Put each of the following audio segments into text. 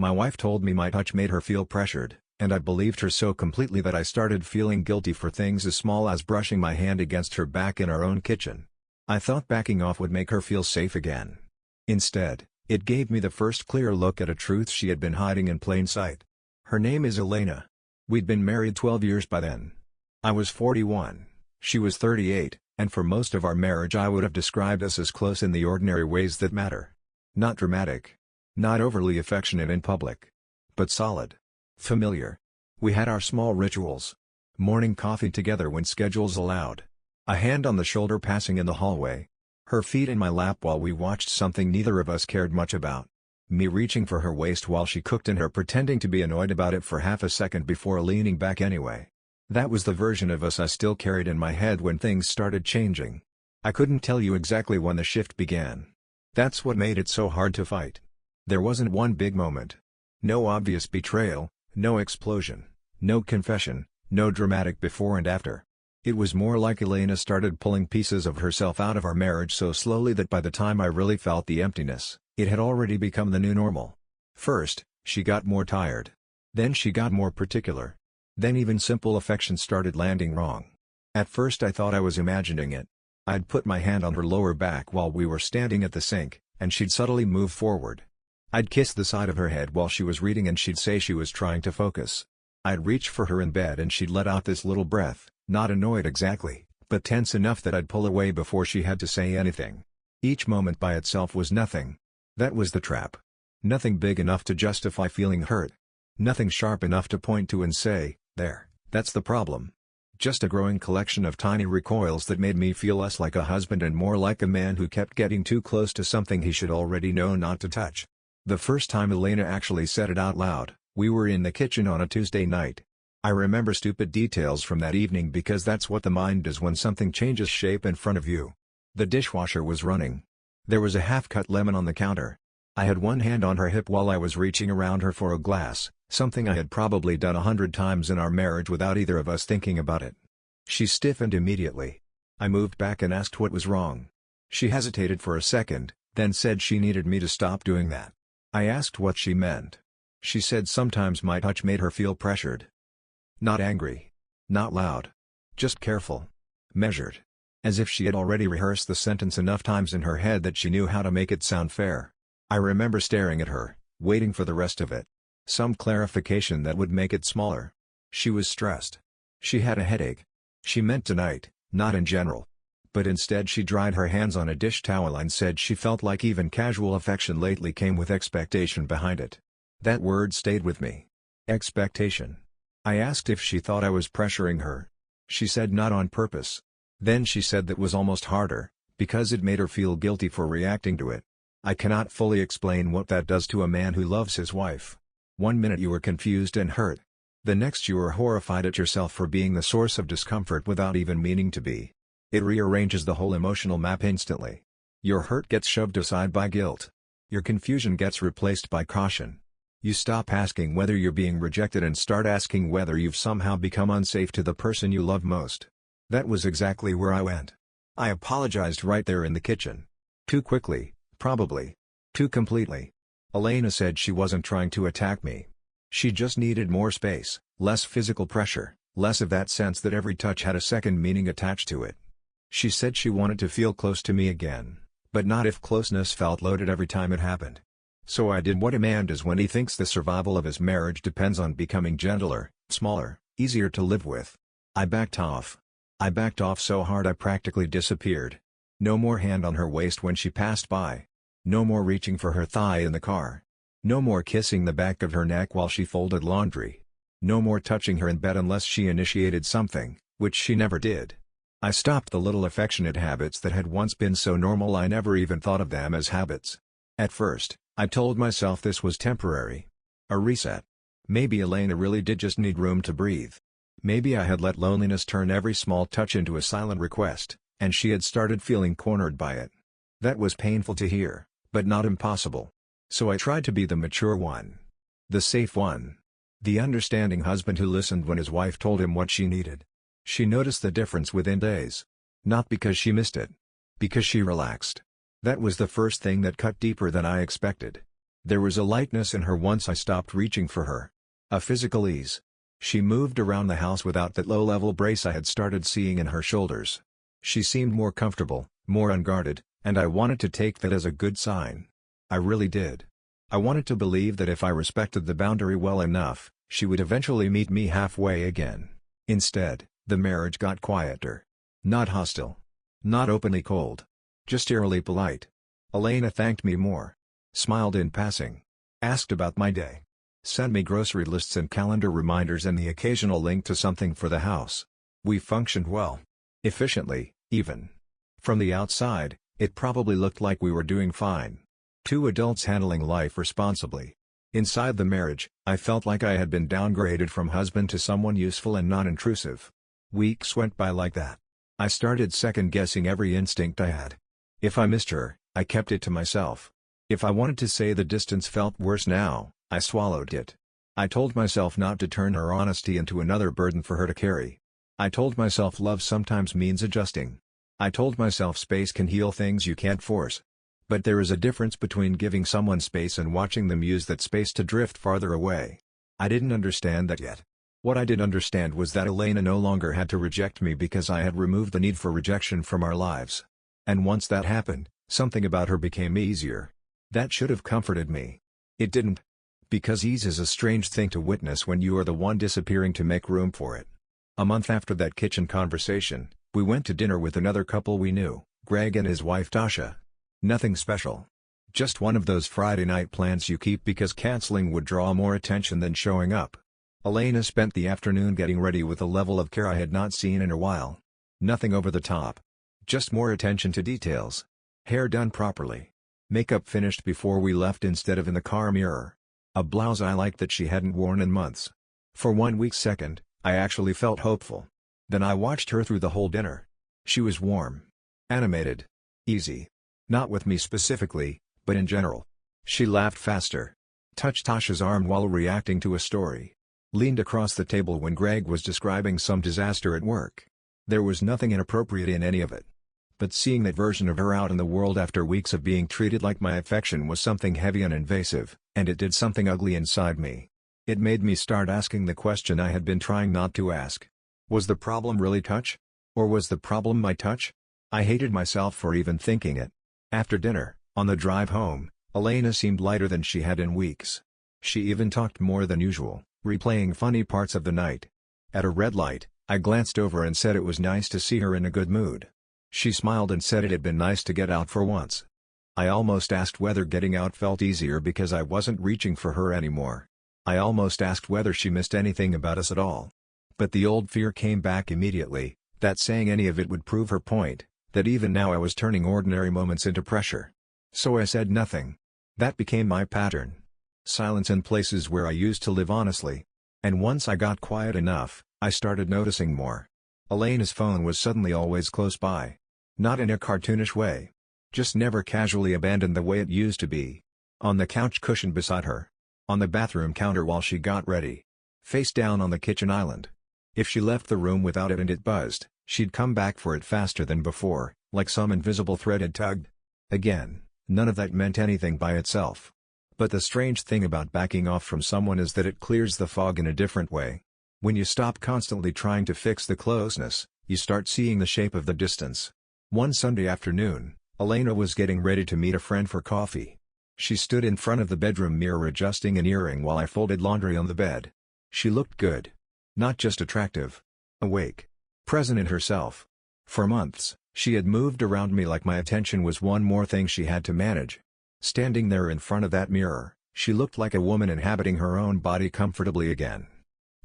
My wife told me my touch made her feel pressured, and I believed her so completely that I started feeling guilty for things as small as brushing my hand against her back in our own kitchen. I thought backing off would make her feel safe again. Instead, it gave me the first clear look at a truth she had been hiding in plain sight. Her name is Elena. We'd been married 12 years by then. I was 41, she was 38, and for most of our marriage I would have described us as close in the ordinary ways that matter. Not dramatic. Not overly affectionate in public. But solid. Familiar. We had our small rituals. Morning coffee together when schedules allowed. A hand on the shoulder passing in the hallway. Her feet in my lap while we watched something neither of us cared much about. Me reaching for her waist while she cooked and her pretending to be annoyed about it for half a second before leaning back anyway. That was the version of us I still carried in my head when things started changing. I couldn't tell you exactly when the shift began. That's what made it so hard to fight. There wasn't one big moment. No obvious betrayal, no explosion, no confession, no dramatic before and after. It was more like Elena started pulling pieces of herself out of our marriage so slowly that by the time I really felt the emptiness, it had already become the new normal. First, she got more tired. Then she got more particular. Then even simple affection started landing wrong. At first I thought I was imagining it. I'd put my hand on her lower back while we were standing at the sink, and she'd subtly move forward. I'd kiss the side of her head while she was reading and she'd say she was trying to focus. I'd reach for her in bed and she'd let out this little breath, not annoyed exactly, but tense enough that I'd pull away before she had to say anything. Each moment by itself was nothing. That was the trap. Nothing big enough to justify feeling hurt. Nothing sharp enough to point to and say, there, that's the problem. Just a growing collection of tiny recoils that made me feel less like a husband and more like a man who kept getting too close to something he should already know not to touch. The first time Elena actually said it out loud, we were in the kitchen on a Tuesday night. I remember stupid details from that evening because that's what the mind does when something changes shape in front of you. The dishwasher was running. There was a half-cut lemon on the counter. I had one hand on her hip while I was reaching around her for a glass, something I had probably done 100 times in our marriage without either of us thinking about it. She stiffened immediately. I moved back and asked what was wrong. She hesitated for a second, then said she needed me to stop doing that. I asked what she meant. She said sometimes my touch made her feel pressured. Not angry. Not loud. Just careful. Measured. As if she had already rehearsed the sentence enough times in her head that she knew how to make it sound fair. I remember staring at her, waiting for the rest of it. Some clarification that would make it smaller. She was stressed. She had a headache. She meant tonight, not in general. But instead she dried her hands on a dish towel and said she felt like even casual affection lately came with expectation behind it. That word stayed with me. Expectation. I asked if she thought I was pressuring her. She said not on purpose. Then she said that was almost harder, because it made her feel guilty for reacting to it. I cannot fully explain what that does to a man who loves his wife. One minute you are confused and hurt. The next you are horrified at yourself for being the source of discomfort without even meaning to be. It rearranges the whole emotional map instantly. Your hurt gets shoved aside by guilt. Your confusion gets replaced by caution. You stop asking whether you're being rejected and start asking whether you've somehow become unsafe to the person you love most. That was exactly where I went. I apologized right there in the kitchen. Too quickly, probably. Too completely. Elena said she wasn't trying to attack me. She just needed more space, less physical pressure, less of that sense that every touch had a second meaning attached to it. She said she wanted to feel close to me again, but not if closeness felt loaded every time it happened. So I did what a man does when he thinks the survival of his marriage depends on becoming gentler, smaller, easier to live with. I backed off. I backed off so hard I practically disappeared. No more hand on her waist when she passed by. No more reaching for her thigh in the car. No more kissing the back of her neck while she folded laundry. No more touching her in bed unless she initiated something, which she never did. I stopped the little affectionate habits that had once been so normal I never even thought of them as habits. At first, I told myself this was temporary. A reset. Maybe Elena really did just need room to breathe. Maybe I had let loneliness turn every small touch into a silent request, and she had started feeling cornered by it. That was painful to hear, but not impossible. So I tried to be the mature one. The safe one. The understanding husband who listened when his wife told him what she needed. She noticed the difference within days. Not because she missed it. Because she relaxed. That was the first thing that cut deeper than I expected. There was a lightness in her once I stopped reaching for her. A physical ease. She moved around the house without that low-level brace I had started seeing in her shoulders. She seemed more comfortable, more unguarded, and I wanted to take that as a good sign. I really did. I wanted to believe that if I respected the boundary well enough, she would eventually meet me halfway again. Instead, the marriage got quieter. Not hostile. Not openly cold. Just eerily polite. Elena thanked me more. Smiled in passing. Asked about my day. Sent me grocery lists and calendar reminders and the occasional link to something for the house. We functioned well. Efficiently, even. From the outside, it probably looked like we were doing fine. Two adults handling life responsibly. Inside the marriage, I felt like I had been downgraded from husband to someone useful and non-intrusive. Weeks went by like that. I started second-guessing every instinct I had. If I missed her, I kept it to myself. If I wanted to say the distance felt worse now, I swallowed it. I told myself not to turn her honesty into another burden for her to carry. I told myself love sometimes means adjusting. I told myself space can heal things you can't force. But there is a difference between giving someone space and watching them use that space to drift farther away. I didn't understand that yet. What I did understand was that Elena no longer had to reject me because I had removed the need for rejection from our lives. And once that happened, something about her became easier. That should have comforted me. It didn't. Because ease is a strange thing to witness when you are the one disappearing to make room for it. A month after that kitchen conversation, we went to dinner with another couple we knew, Greg and his wife Tasha. Nothing special. Just one of those Friday night plans you keep because canceling would draw more attention than showing up. Elena spent the afternoon getting ready with a level of care I had not seen in a while. Nothing over the top. Just more attention to details. Hair done properly. Makeup finished before we left instead of in the car mirror. A blouse I liked that she hadn't worn in months. For 1 weak second, I actually felt hopeful. Then I watched her through the whole dinner. She was warm. Animated. Easy. Not with me specifically, but in general. She laughed faster. Touched Tasha's arm while reacting to a story. Leaned across the table when Greg was describing some disaster at work. There was nothing inappropriate in any of it. But seeing that version of her out in the world after weeks of being treated like my affection was something heavy and invasive, and it did something ugly inside me. It made me start asking the question I had been trying not to ask. Was the problem really touch? Or was the problem my touch? I hated myself for even thinking it. After dinner, on the drive home, Elena seemed lighter than she had in weeks. She even talked more than usual, replaying funny parts of the night. At a red light, I glanced over and said it was nice to see her in a good mood. She smiled and said it had been nice to get out for once. I almost asked whether getting out felt easier because I wasn't reaching for her anymore. I almost asked whether she missed anything about us at all. But the old fear came back immediately, that saying any of it would prove her point, that even now I was turning ordinary moments into pressure. So I said nothing. That became my pattern. Silence in places where I used to live honestly. And once I got quiet enough, I started noticing more. Elena's phone was suddenly always close by. Not in a cartoonish way. Just never casually abandoned the way it used to be. On the couch cushion beside her. On the bathroom counter while she got ready. Face down on the kitchen island. If she left the room without it and it buzzed, she'd come back for it faster than before, like some invisible thread had tugged. Again, none of that meant anything by itself. But the strange thing about backing off from someone is that it clears the fog in a different way. When you stop constantly trying to fix the closeness, you start seeing the shape of the distance. One Sunday afternoon, Elena was getting ready to meet a friend for coffee. She stood in front of the bedroom mirror adjusting an earring while I folded laundry on the bed. She looked good. Not just attractive. Awake. Present in herself. For months, she had moved around me like my attention was one more thing she had to manage. Standing there in front of that mirror, she looked like a woman inhabiting her own body comfortably again.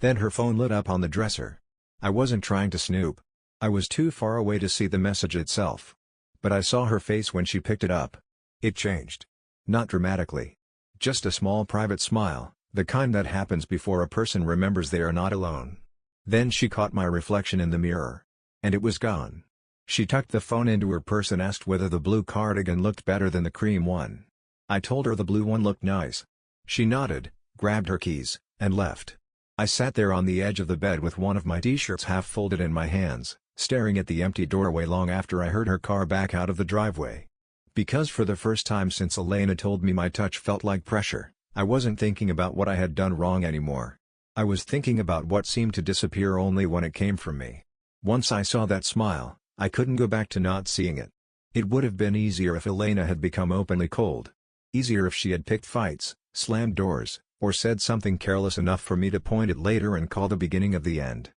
Then her phone lit up on the dresser. I wasn't trying to snoop. I was too far away to see the message itself. But I saw her face when she picked it up. It changed. Not dramatically. Just a small private smile, the kind that happens before a person remembers they are not alone. Then she caught my reflection in the mirror. And it was gone. She tucked the phone into her purse and asked whether the blue cardigan looked better than the cream one. I told her the blue one looked nice. She nodded, grabbed her keys, and left. I sat there on the edge of the bed with one of my t-shirts half folded in my hands, staring at the empty doorway long after I heard her car back out of the driveway. Because for the first time since Elena told me my touch felt like pressure, I wasn't thinking about what I had done wrong anymore. I was thinking about what seemed to disappear only when it came from me. Once I saw that smile, I couldn't go back to not seeing it. It would have been easier if Elena had become openly cold. Easier if she had picked fights, slammed doors, or said something careless enough for me to point it later and call the beginning of the end.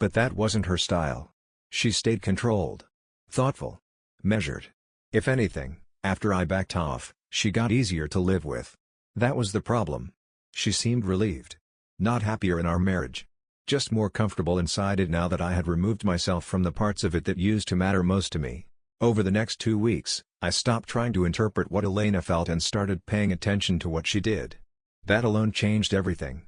But that wasn't her style. She stayed controlled, thoughtful, measured. If anything, after I backed off, she got easier to live with. That was the problem. She seemed relieved. Not happier in our marriage. Just more comfortable inside it now that I had removed myself from the parts of it that used to matter most to me. Over the next 2 weeks, I stopped trying to interpret what Elena felt and started paying attention to what she did. That alone changed everything.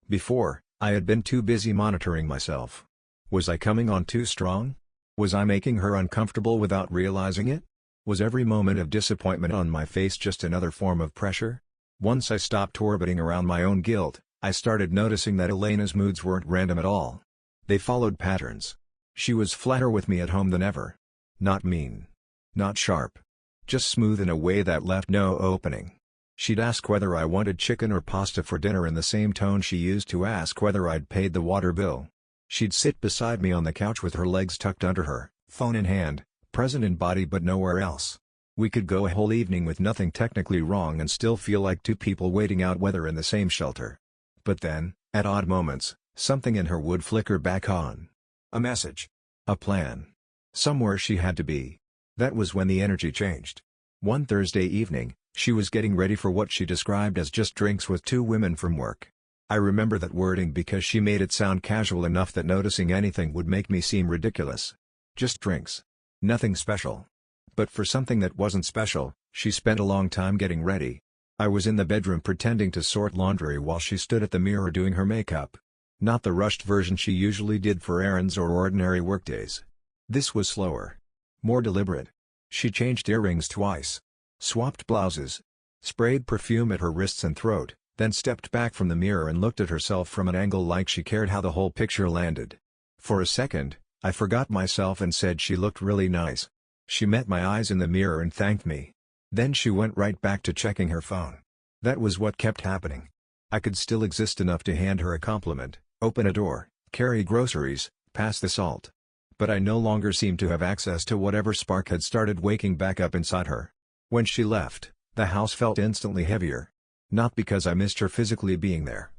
Before, I had been too busy monitoring myself. Was I coming on too strong? Was I making her uncomfortable without realizing it? Was every moment of disappointment on my face just another form of pressure? Once I stopped orbiting around my own guilt, I started noticing that Elena's moods weren't random at all. They followed patterns. She was flatter with me at home than ever. Not mean. Not sharp. Just smooth in a way that left no opening. She'd ask whether I wanted chicken or pasta for dinner in the same tone she used to ask whether I'd paid the water bill. She'd sit beside me on the couch with her legs tucked under her, phone in hand, present in body but nowhere else. We could go a whole evening with nothing technically wrong and still feel like two people waiting out weather in the same shelter. But then, at odd moments, something in her would flicker back on. A message. A plan. Somewhere she had to be. That was when the energy changed. One Thursday evening, she was getting ready for what she described as just drinks with 2 women from work. I remember that wording because she made it sound casual enough that noticing anything would make me seem ridiculous. Just drinks. Nothing special. But for something that wasn't special, she spent a long time getting ready. I was in the bedroom pretending to sort laundry while she stood at the mirror doing her makeup. Not the rushed version she usually did for errands or ordinary workdays. This was slower. More deliberate. She changed earrings twice. Swapped blouses. Sprayed perfume at her wrists and throat, then stepped back from the mirror and looked at herself from an angle like she cared how the whole picture landed. For a second, I forgot myself and said she looked really nice. She met my eyes in the mirror and thanked me. Then she went right back to checking her phone. That was what kept happening. I could still exist enough to hand her a compliment, open a door, carry groceries, pass the salt. But I no longer seemed to have access to whatever spark had started waking back up inside her. When she left, the house felt instantly heavier. Not because I missed her physically being there.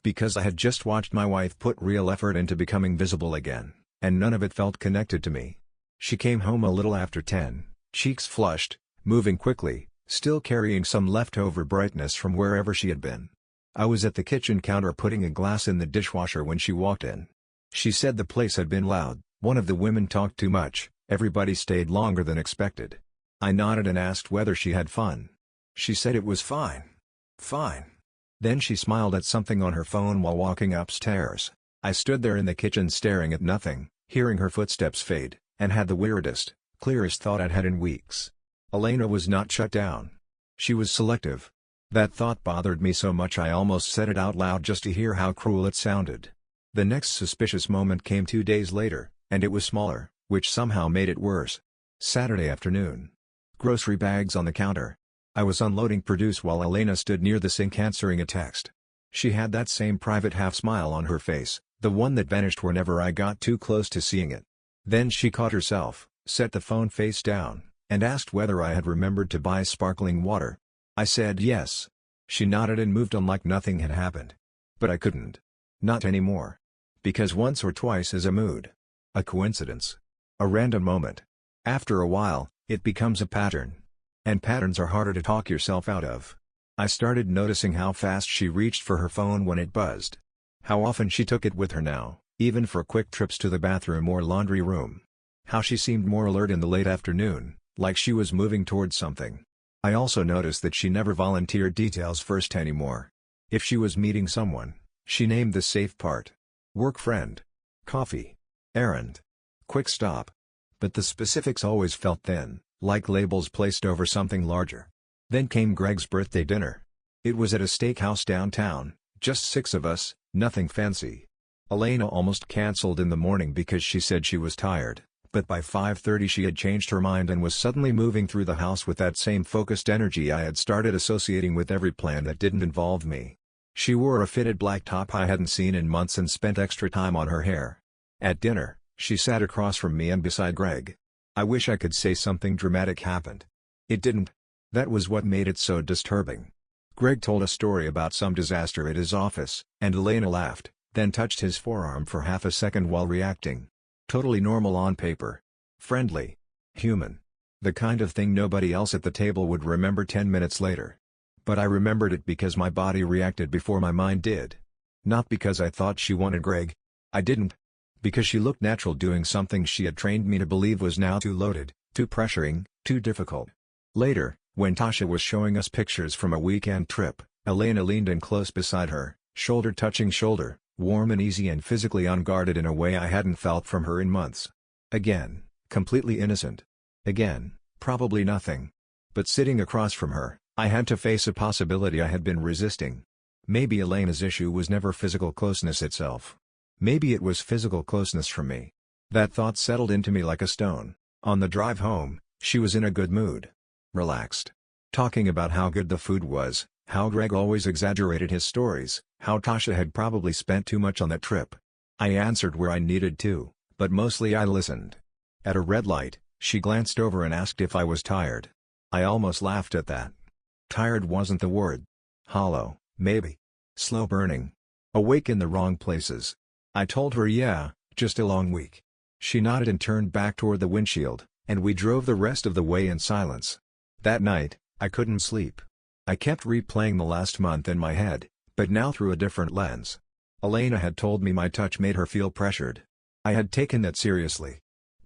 Because I had just watched my wife put real effort into becoming visible again, and none of it felt connected to me. She came home a little after 10, cheeks flushed, moving quickly, still carrying some leftover brightness from wherever she had been. I was at the kitchen counter putting a glass in the dishwasher when she walked in. She said the place had been loud, one of the women talked too much, everybody stayed longer than expected. I nodded and asked whether she had fun. She said it was fine. Fine. Then she smiled at something on her phone while walking upstairs. I stood there in the kitchen staring at nothing, hearing her footsteps fade, and had the weirdest, clearest thought I'd had in weeks. Elena was not shut down. She was selective. That thought bothered me so much I almost said it out loud just to hear how cruel it sounded. The next suspicious moment came 2 days later, and it was smaller, which somehow made it worse. Saturday afternoon. Grocery bags on the counter. I was unloading produce while Elena stood near the sink answering a text. She had that same private half-smile on her face, the one that vanished whenever I got too close to seeing it. Then she caught herself, set the phone face down, and asked whether I had remembered to buy sparkling water. I said yes. She nodded and moved on like nothing had happened. But I couldn't. Not anymore. Because once or twice is a mood. A coincidence. A random moment. After a while, it becomes a pattern. And patterns are harder to talk yourself out of. I started noticing how fast she reached for her phone when it buzzed. How often she took it with her now, even for quick trips to the bathroom or laundry room. How she seemed more alert in the late afternoon, like she was moving towards something. I also noticed that she never volunteered details first anymore. If she was meeting someone, she named the safe part. Work friend. Coffee. Errand. Quick stop. But the specifics always felt thin, like labels placed over something larger. Then came Greg's birthday dinner. It was at a steakhouse downtown, just 6 of us, nothing fancy. Elena almost canceled in the morning because she said she was tired, But by 5:30 she had changed her mind and was suddenly moving through the house with that same focused energy I had started associating with every plan that didn't involve me. She wore a fitted black top I hadn't seen in months and spent extra time on her hair. At dinner, she sat across from me and beside Greg. I wish I could say something dramatic happened. It didn't. That was what made it so disturbing. Greg told a story about some disaster at his office, and Elena laughed, then touched his forearm for half a second while reacting. Totally normal on paper. Friendly. Human. The kind of thing nobody else at the table would remember 10 minutes later. But I remembered it because my body reacted before my mind did. Not because I thought she wanted Greg. I didn't. Because she looked natural doing something she had trained me to believe was now too loaded, too pressuring, too difficult. Later, when Tasha was showing us pictures from a weekend trip, Elena leaned in close beside her, shoulder touching shoulder, warm and easy and physically unguarded in a way I hadn't felt from her in months. Again, completely innocent. Again, probably nothing. But sitting across from her, I had to face a possibility I had been resisting. Maybe Elena's issue was never physical closeness itself. Maybe it was physical closeness from me. That thought settled into me like a stone. On the drive home, she was in a good mood. Relaxed. Talking about how good the food was, how Greg always exaggerated his stories, how Tasha had probably spent too much on that trip. I answered where I needed to, but mostly I listened. At a red light, she glanced over and asked if I was tired. I almost laughed at that. Tired wasn't the word. Hollow, maybe. Slow burning. Awake in the wrong places. I told her yeah, just a long week. She nodded and turned back toward the windshield, and we drove the rest of the way in silence. That night, I couldn't sleep. I kept replaying the last month in my head, but now through a different lens. Elena had told me my touch made her feel pressured. I had taken that seriously.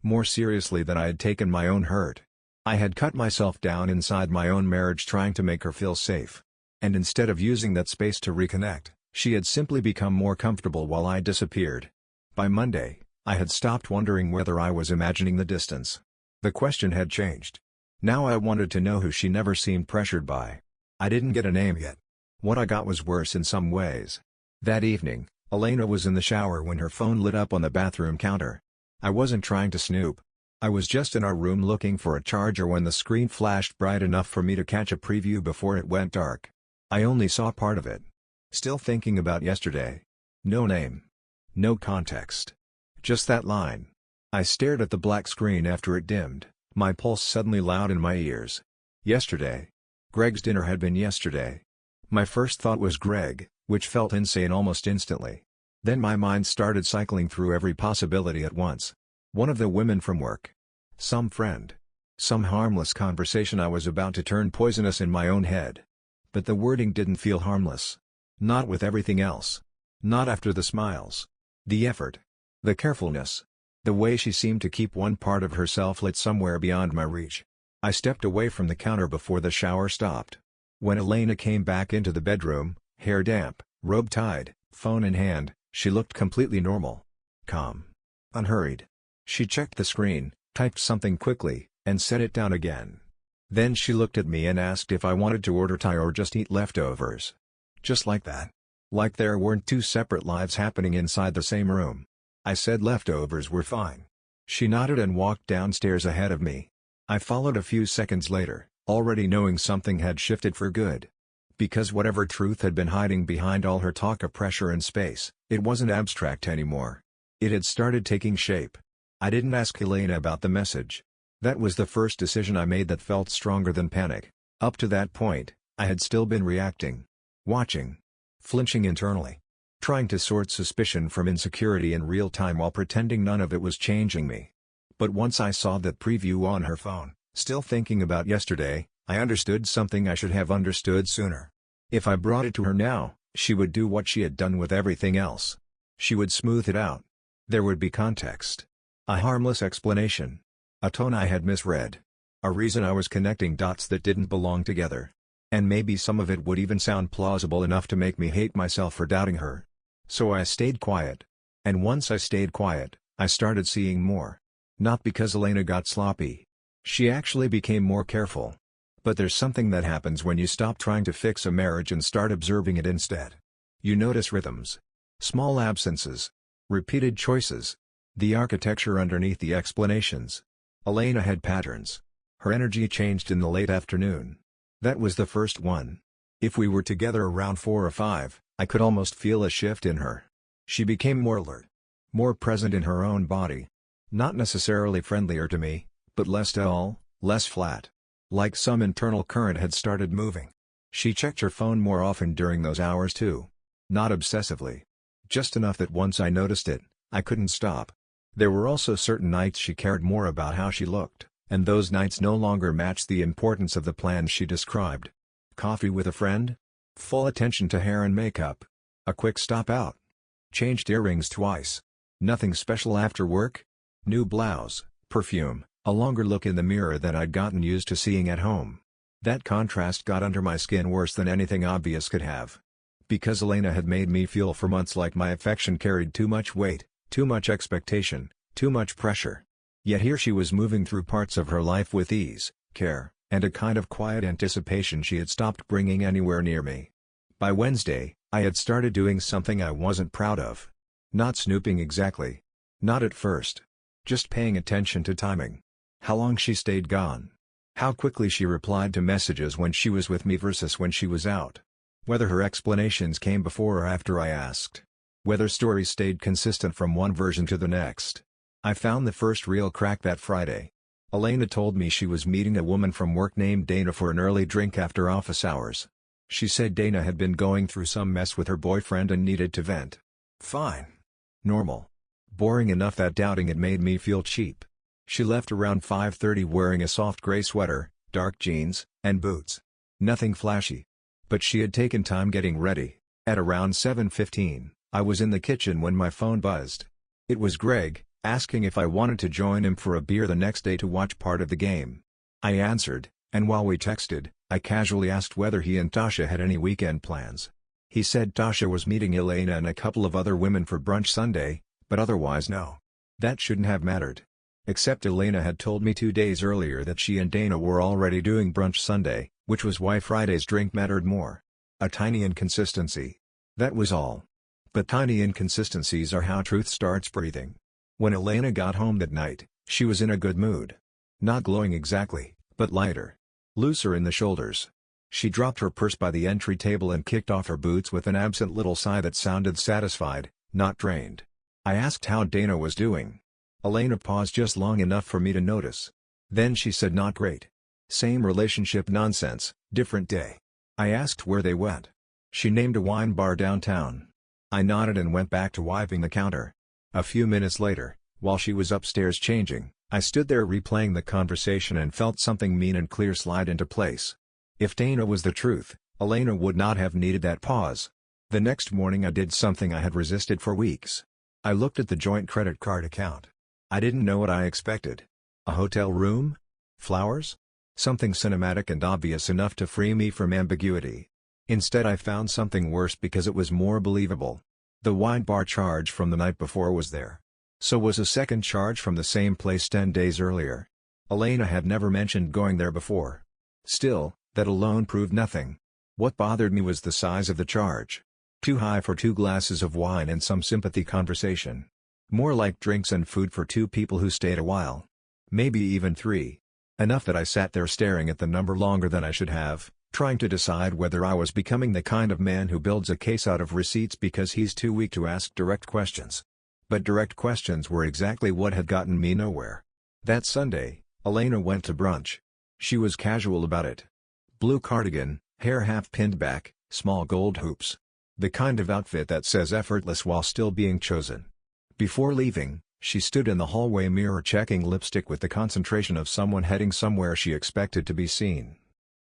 More seriously than I had taken my own hurt. I had cut myself down inside my own marriage trying to make her feel safe. And instead of using that space to reconnect, she had simply become more comfortable while I disappeared. By Monday, I had stopped wondering whether I was imagining the distance. The question had changed. Now I wanted to know who she never seemed pressured by. I didn't get a name yet. What I got was worse in some ways. That evening, Elena was in the shower when her phone lit up on the bathroom counter. I wasn't trying to snoop. I was just in our room looking for a charger when the screen flashed bright enough for me to catch a preview before it went dark. I only saw part of it. Still thinking about yesterday. No name. No context. Just that line. I stared at the black screen after it dimmed, my pulse suddenly loud in my ears. Yesterday. Greg's dinner had been yesterday. My first thought was Greg, which felt insane almost instantly. Then my mind started cycling through every possibility at once. One of the women from work. Some friend. Some harmless conversation I was about to turn poisonous in my own head. But the wording didn't feel harmless. Not with everything else. Not after the smiles. The effort. The carefulness. The way she seemed to keep one part of herself lit somewhere beyond my reach. I stepped away from the counter before the shower stopped. When Elena came back into the bedroom, hair damp, robe tied, phone in hand, she looked completely normal. Calm. Unhurried. She checked the screen, typed something quickly, and set it down again. Then she looked at me and asked if I wanted to order Thai or just eat leftovers. Just like that. Like there weren't two separate lives happening inside the same room. I said leftovers were fine. She nodded and walked downstairs ahead of me. I followed a few seconds later, already knowing something had shifted for good. Because whatever truth had been hiding behind all her talk of pressure and space, it wasn't abstract anymore. It had started taking shape. I didn't ask Elena about the message. That was the first decision I made that felt stronger than panic. Up to that point, I had still been reacting. Watching. Flinching internally. Trying to sort suspicion from insecurity in real time while pretending none of it was changing me. But once I saw that preview on her phone, still thinking about yesterday, I understood something I should have understood sooner. If I brought it to her now, she would do what she had done with everything else. She would smooth it out. There would be context. A harmless explanation. A tone I had misread. A reason I was connecting dots that didn't belong together. And maybe some of it would even sound plausible enough to make me hate myself for doubting her. So I stayed quiet. And once I stayed quiet, I started seeing more. Not because Elena got sloppy. She actually became more careful. But there's something that happens when you stop trying to fix a marriage and start observing it instead. You notice rhythms. Small absences. Repeated choices. The architecture underneath the explanations. Elena had patterns. Her energy changed in the late afternoon. That was the first one. If we were together around 4 or 5, I could almost feel a shift in her. She became more alert. More present in her own body. Not necessarily friendlier to me, but less dull, less flat. Like some internal current had started moving. She checked her phone more often during those hours too. Not obsessively. Just enough that once I noticed it, I couldn't stop. There were also certain nights she cared more about how she looked, and those nights no longer matched the importance of the plans she described. Coffee with a friend? Full attention to hair and makeup. A quick stop out. Changed earrings twice. Nothing special after work? New blouse, perfume, a longer look in the mirror than I'd gotten used to seeing at home. That contrast got under my skin worse than anything obvious could have. Because Elena had made me feel for months like my affection carried too much weight, too much expectation, too much pressure. Yet here she was moving through parts of her life with ease, care, and a kind of quiet anticipation she had stopped bringing anywhere near me. By Wednesday, I had started doing something I wasn't proud of. Not snooping exactly. Not at first. Just paying attention to timing. How long she stayed gone. How quickly she replied to messages when she was with me versus when she was out. Whether her explanations came before or after I asked. Whether stories stayed consistent from one version to the next. I found the first real crack that Friday. Elena told me she was meeting a woman from work named Dana for an early drink after office hours. She said Dana had been going through some mess with her boyfriend and needed to vent. Fine. Normal. Boring enough that doubting it made me feel cheap. She left around 5:30 wearing a soft gray sweater, dark jeans, and boots. Nothing flashy. But she had taken time getting ready. At around 7:15, I was in the kitchen when my phone buzzed. It was Greg, asking if I wanted to join him for a beer the next day to watch part of the game. I answered, and while we texted, I casually asked whether he and Tasha had any weekend plans. He said Tasha was meeting Elena and a couple of other women for brunch Sunday, but otherwise no. That shouldn't have mattered. Except Elena had told me 2 days earlier that she and Dana were already doing brunch Sunday, which was why Friday's drink mattered more. A tiny inconsistency. That was all. But tiny inconsistencies are how truth starts breathing. When Elena got home that night, she was in a good mood. Not glowing exactly, but lighter. Looser in the shoulders. She dropped her purse by the entry table and kicked off her boots with an absent little sigh that sounded satisfied, not drained. I asked how Dana was doing. Elena paused just long enough for me to notice. Then she said not great. Same relationship nonsense, different day. I asked where they went. She named a wine bar downtown. I nodded and went back to wiping the counter. A few minutes later, while she was upstairs changing, I stood there replaying the conversation and felt something mean and clear slide into place. If Dana was the truth, Elena would not have needed that pause. The next morning I did something I had resisted for weeks. I looked at the joint credit card account. I didn't know what I expected. A hotel room? Flowers? Something cinematic and obvious enough to free me from ambiguity. Instead I found something worse because it was more believable. The wine bar charge from the night before was there. So was a second charge from the same place 10 days earlier. Elena had never mentioned going there before. Still, that alone proved nothing. What bothered me was the size of the charge. Too high for 2 glasses of wine and some sympathy conversation. More like drinks and food for 2 people who stayed a while. Maybe even 3. Enough that I sat there staring at the number longer than I should have, trying to decide whether I was becoming the kind of man who builds a case out of receipts because he's too weak to ask direct questions. But direct questions were exactly what had gotten me nowhere. That Sunday, Elena went to brunch. She was casual about it. Blue cardigan, hair half pinned back, small gold hoops. The kind of outfit that says effortless while still being chosen. Before leaving, she stood in the hallway mirror checking lipstick with the concentration of someone heading somewhere she expected to be seen.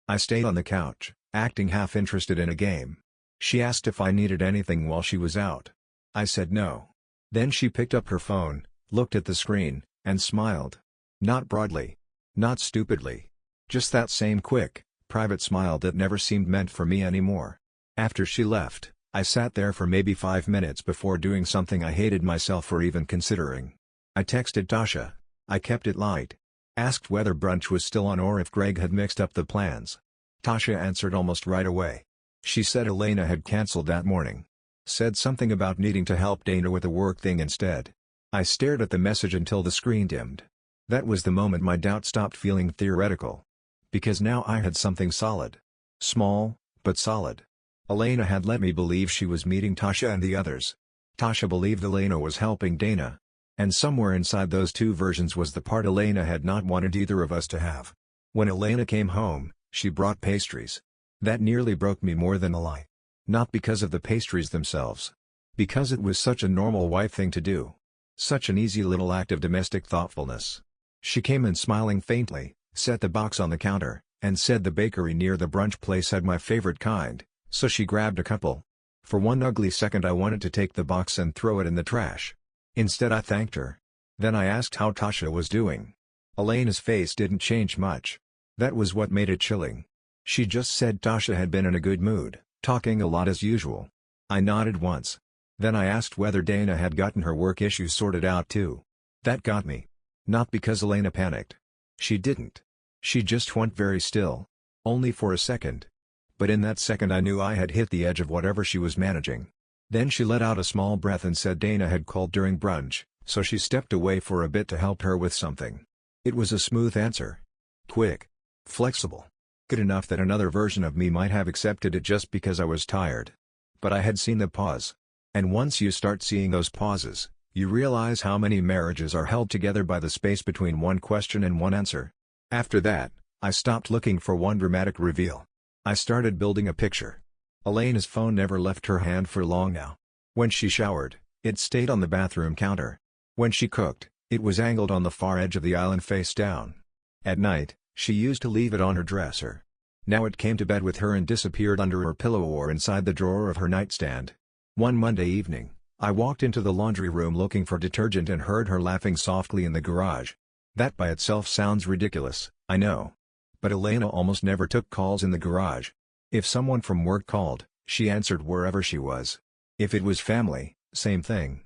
I stayed on the couch, acting half interested in a game. She asked if I needed anything while she was out. I said no. Then she picked up her phone, looked at the screen, and smiled. Not broadly. Not stupidly. Just that same quick, private smile that never seemed meant for me anymore. After she left, I sat there for maybe 5 minutes before doing something I hated myself for even considering. I texted Tasha. I kept it light. Asked whether brunch was still on or if Greg had mixed up the plans. Tasha answered almost right away. She said Elena had cancelled that morning. Said something about needing to help Dana with a work thing instead. I stared at the message until the screen dimmed. That was the moment my doubt stopped feeling theoretical. Because now I had something solid. Small, but solid. Elena had let me believe she was meeting Tasha and the others. Tasha believed Elena was helping Dana. And somewhere inside those two versions was the part Elena had not wanted either of us to have. When Elena came home, she brought pastries. That nearly broke me more than a lie. Not because of the pastries themselves. Because it was such a normal wife thing to do. Such an easy little act of domestic thoughtfulness. She came in smiling faintly, set the box on the counter, and said the bakery near the brunch place had my favorite kind, so she grabbed a couple. For one ugly second I wanted to take the box and throw it in the trash. Instead I thanked her. Then I asked how Tasha was doing. Elena's face didn't change much. That was what made it chilling. She just said Tasha had been in a good mood, talking a lot as usual. I nodded once. Then I asked whether Dana had gotten her work issues sorted out too. That got me. Not because Elena panicked. She didn't. She just went very still. Only for a second. But in that second I knew I had hit the edge of whatever she was managing. Then she let out a small breath and said Dana had called during brunch, so she stepped away for a bit to help her with something. It was a smooth answer. Quick. Flexible. Good enough that another version of me might have accepted it just because I was tired. But I had seen the pause. And once you start seeing those pauses, you realize how many marriages are held together by the space between one question and one answer. After that, I stopped looking for one dramatic reveal. I started building a picture. Elena's phone never left her hand for long now. When she showered, it stayed on the bathroom counter. When she cooked, it was angled on the far edge of the island face down. At night, she used to leave it on her dresser. Now it came to bed with her and disappeared under her pillow or inside the drawer of her nightstand. One Monday evening, I walked into the laundry room looking for detergent and heard her laughing softly in the garage. That by itself sounds ridiculous, I know. But Elena almost never took calls in the garage. If someone from work called, she answered wherever she was. If it was family, same thing.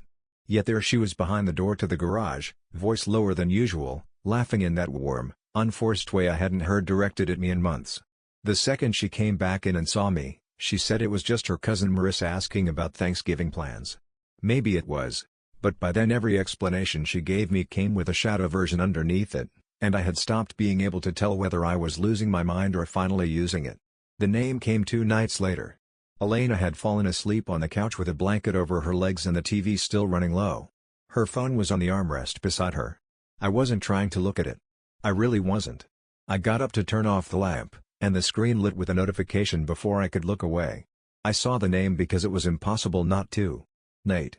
Yet there she was behind the door to the garage, voice lower than usual, laughing in that warm, unforced way I hadn't heard directed at me in months. The second she came back in and saw me, she said it was just her cousin Marissa asking about Thanksgiving plans. Maybe it was. But by then every explanation she gave me came with a shadow version underneath it, and I had stopped being able to tell whether I was losing my mind or finally using it. The name came 2 nights later. Elena had fallen asleep on the couch with a blanket over her legs and the TV still running low. Her phone was on the armrest beside her. I wasn't trying to look at it. I really wasn't. I got up to turn off the lamp, and the screen lit with a notification before I could look away. I saw the name because it was impossible not to. Nate.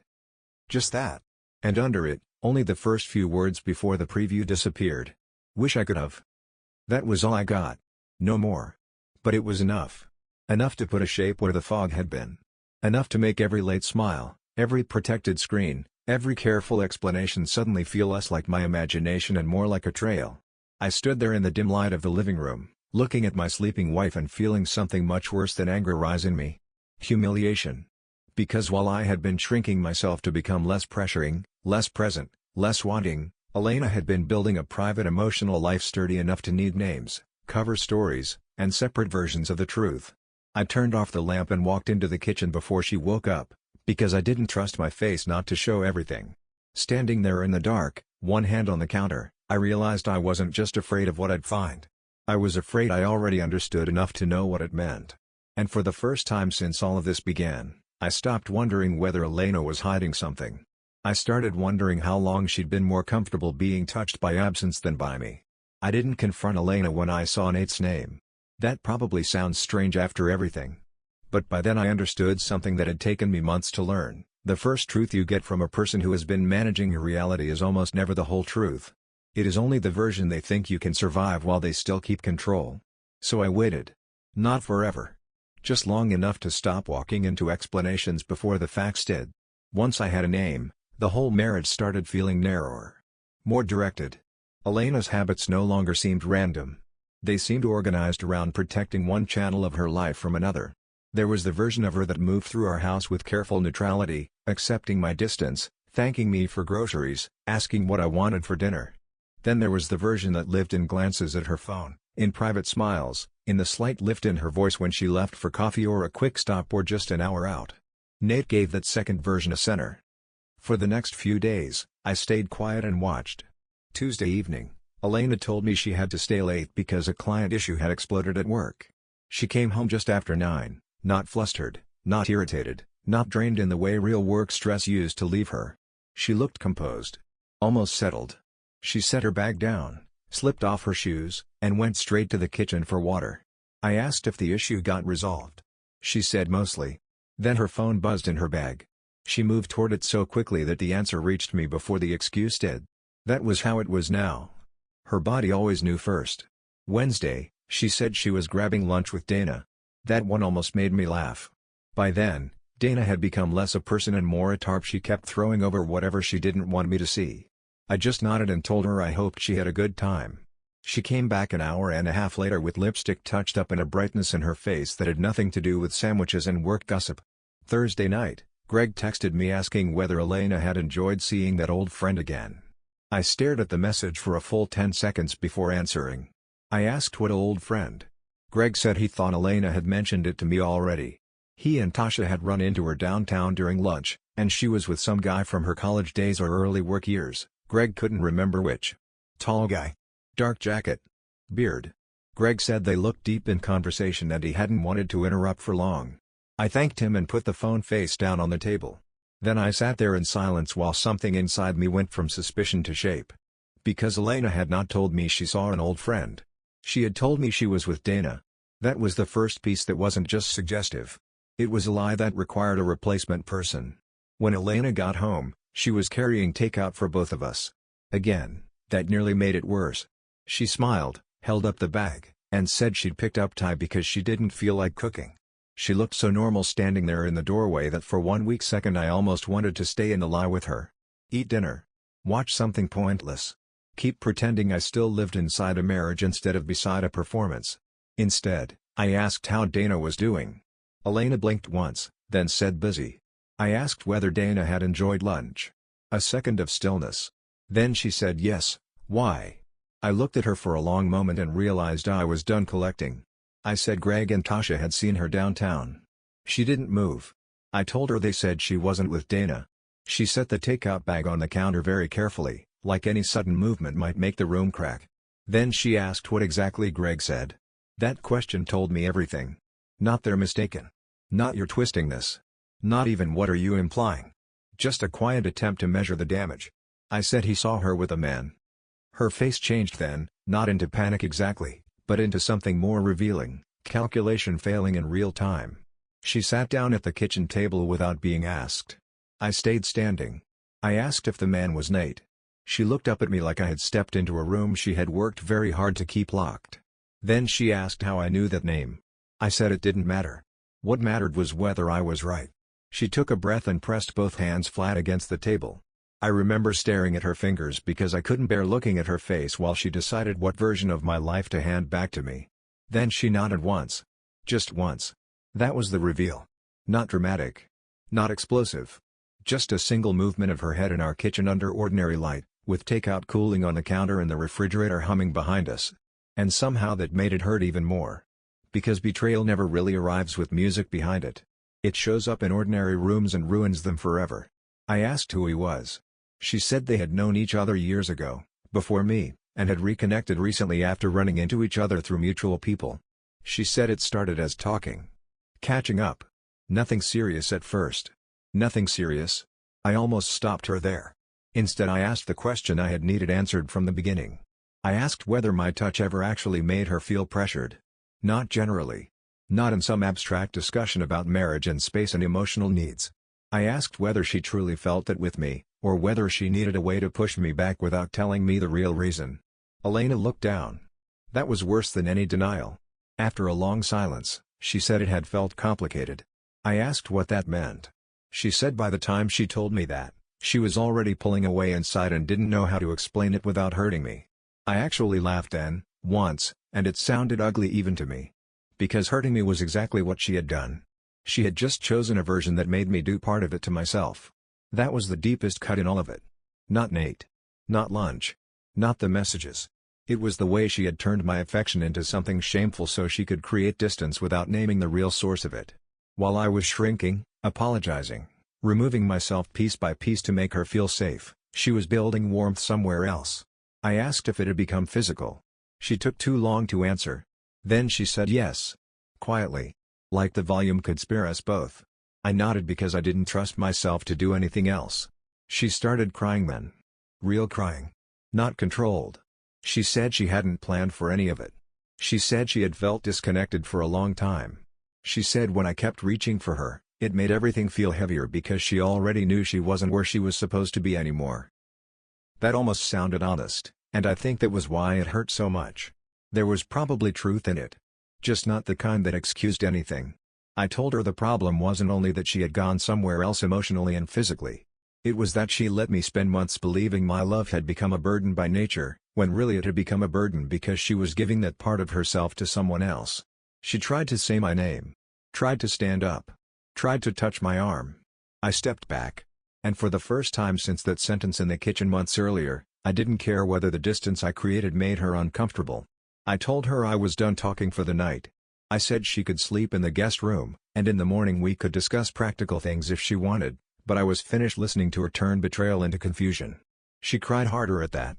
Just that. And under it, only the first few words before the preview disappeared. Wish I could have. That was all I got. No more. But it was enough. Enough to put a shape where the fog had been. Enough to make every late smile, every protected screen, every careful explanation suddenly feel less like my imagination and more like a trail. I stood there in the dim light of the living room, looking at my sleeping wife and feeling something much worse than anger rise in me. Humiliation. Because while I had been shrinking myself to become less pressuring, less present, less wanting, Elena had been building a private emotional life sturdy enough to need names, cover stories, and separate versions of the truth. I turned off the lamp and walked into the kitchen before she woke up, because I didn't trust my face not to show everything. Standing there in the dark, one hand on the counter, I realized I wasn't just afraid of what I'd find. I was afraid I already understood enough to know what it meant. And for the first time since all of this began, I stopped wondering whether Elena was hiding something. I started wondering how long she'd been more comfortable being touched by absence than by me. I didn't confront Elena when I saw Nate's name. That probably sounds strange after everything. But by then I understood something that had taken me months to learn. The first truth you get from a person who has been managing your reality is almost never the whole truth. It is only the version they think you can survive while they still keep control. So I waited. Not forever. Just long enough to stop walking into explanations before the facts did. Once I had a name, the whole marriage started feeling narrower. More directed. Elena's habits no longer seemed random. They seemed organized around protecting one channel of her life from another. There was the version of her that moved through our house with careful neutrality, accepting my distance, thanking me for groceries, asking what I wanted for dinner. Then there was the version that lived in glances at her phone, in private smiles, in the slight lift in her voice when she left for coffee or a quick stop or just an hour out. Nate gave that second version a center. For the next few days, I stayed quiet and watched. Tuesday evening, Elena told me she had to stay late because a client issue had exploded at work. She came home just after 9, not flustered, not irritated, not drained in the way real work stress used to leave her. She looked composed. Almost settled. She set her bag down, slipped off her shoes, and went straight to the kitchen for water. I asked if the issue got resolved. She said mostly. Then her phone buzzed in her bag. She moved toward it so quickly that the answer reached me before the excuse did. That was how it was now. Her body always knew first. Wednesday, she said she was grabbing lunch with Dana. That one almost made me laugh. By then, Dana had become less a person and more a tarp she kept throwing over whatever she didn't want me to see. I just nodded and told her I hoped she had a good time. She came back an hour and a half later with lipstick touched up and a brightness in her face that had nothing to do with sandwiches and work gossip. Thursday night, Greg texted me asking whether Elena had enjoyed seeing that old friend again. I stared at the message for a full 10 seconds before answering. I asked what old friend. Greg said he thought Elena had mentioned it to me already. He and Tasha had run into her downtown during lunch, and she was with some guy from her college days or early work years. Greg couldn't remember which. Tall guy. Dark jacket. Beard. Greg said they looked deep in conversation and he hadn't wanted to interrupt for long. I thanked him and put the phone face down on the table. Then I sat there in silence while something inside me went from suspicion to shape. Because Elena had not told me she saw an old friend. She had told me she was with Dana. That was the first piece that wasn't just suggestive. It was a lie that required a replacement person. When Elena got home, she was carrying takeout for both of us. Again, that nearly made it worse. She smiled, held up the bag, and said she'd picked up Thai because she didn't feel like cooking. She looked so normal standing there in the doorway that for 1 weak second I almost wanted to stay in the lie with her. Eat dinner. Watch something pointless. Keep pretending I still lived inside a marriage instead of beside a performance. Instead, I asked how Dana was doing. Elena blinked once, then said busy. I asked whether Dana had enjoyed lunch. A second of stillness. Then she said yes. Why? I looked at her for a long moment and realized I was done collecting. I said Greg and Tasha had seen her downtown. She didn't move. I told her they said she wasn't with Dana. She set the takeout bag on the counter very carefully, like any sudden movement might make the room crack. Then she asked what exactly Greg said. That question told me everything. Not they're mistaken. Not you're twisting this. Not even what are you implying. Just a quiet attempt to measure the damage. I said he saw her with a man. Her face changed then, not into panic exactly, but into something more revealing, calculation failing in real time. She sat down at the kitchen table without being asked. I stayed standing. I asked if the man was Nate. She looked up at me like I had stepped into a room she had worked very hard to keep locked. Then she asked how I knew that name. I said it didn't matter. What mattered was whether I was right. She took a breath and pressed both hands flat against the table. I remember staring at her fingers because I couldn't bear looking at her face while she decided what version of my life to hand back to me. Then she nodded once. Just once. That was the reveal. Not dramatic. Not explosive. Just a single movement of her head in our kitchen under ordinary light, with takeout cooling on the counter and the refrigerator humming behind us. And somehow that made it hurt even more. Because betrayal never really arrives with music behind it. It shows up in ordinary rooms and ruins them forever. I asked who he was. She said they had known each other years ago, before me, and had reconnected recently after running into each other through mutual people. She said it started as talking. Catching up. Nothing serious at first. Nothing serious. I almost stopped her there. Instead I asked the question I had needed answered from the beginning. I asked whether my touch ever actually made her feel pressured. Not generally. Not in some abstract discussion about marriage and space and emotional needs. I asked whether she truly felt that with me, or whether she needed a way to push me back without telling me the real reason. Elena looked down. That was worse than any denial. After a long silence, she said it had felt complicated. I asked what that meant. She said by the time she told me that, she was already pulling away inside and didn't know how to explain it without hurting me. I actually laughed then, once, and it sounded ugly even to me. Because hurting me was exactly what she had done. She had just chosen a version that made me do part of it to myself. That was the deepest cut in all of it. Not Nate. Not lunch. Not the messages. It was the way she had turned my affection into something shameful so she could create distance without naming the real source of it. While I was shrinking, apologizing, Removing myself piece by piece to make her feel safe, she was building warmth somewhere else. I asked if it had become physical. She took too long to answer. Then she said yes. Quietly. Like the volume could spare us both. I nodded because I didn't trust myself to do anything else. She started crying then. Real crying. Not controlled. She said she hadn't planned for any of it. She said she had felt disconnected for a long time. She said when I kept reaching for her, it made everything feel heavier because she already knew she wasn't where she was supposed to be anymore. That almost sounded honest, and I think that was why it hurt so much. There was probably truth in it. Just not the kind that excused anything. I told her the problem wasn't only that she had gone somewhere else emotionally and physically. It was that she let me spend months believing my love had become a burden by nature, when really it had become a burden because she was giving that part of herself to someone else. She tried to say my name. Tried to stand up. Tried to touch my arm. I stepped back. And for the first time since that sentence in the kitchen months earlier, I didn't care whether the distance I created made her uncomfortable. I told her I was done talking for the night. I said she could sleep in the guest room, and in the morning we could discuss practical things if she wanted, but I was finished listening to her turn betrayal into confusion. She cried harder at that.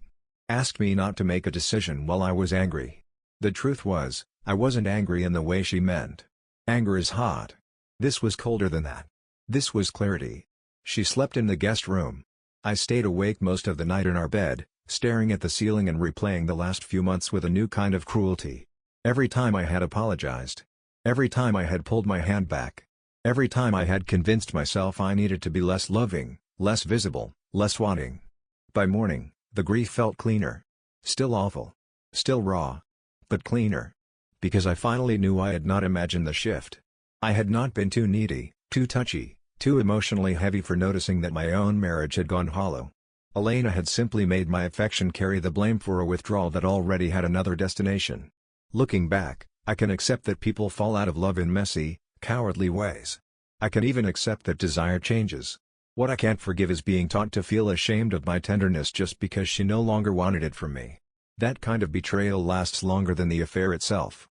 Asked me not to make a decision while I was angry. The truth was, I wasn't angry in the way she meant. Anger is hot. This was colder than that. This was clarity. She slept in the guest room. I stayed awake most of the night in our bed, staring at the ceiling and replaying the last few months with a new kind of cruelty. Every time I had apologized. Every time I had pulled my hand back. Every time I had convinced myself I needed to be less loving, less visible, less wanting. By morning, the grief felt cleaner. Still awful. Still raw. But cleaner. Because I finally knew I had not imagined the shift. I had not been too needy, too touchy, too emotionally heavy for noticing that my own marriage had gone hollow. Elena had simply made my affection carry the blame for a withdrawal that already had another destination. Looking back, I can accept that people fall out of love in messy, cowardly ways. I can even accept that desire changes. What I can't forgive is being taught to feel ashamed of my tenderness just because she no longer wanted it from me. That kind of betrayal lasts longer than the affair itself.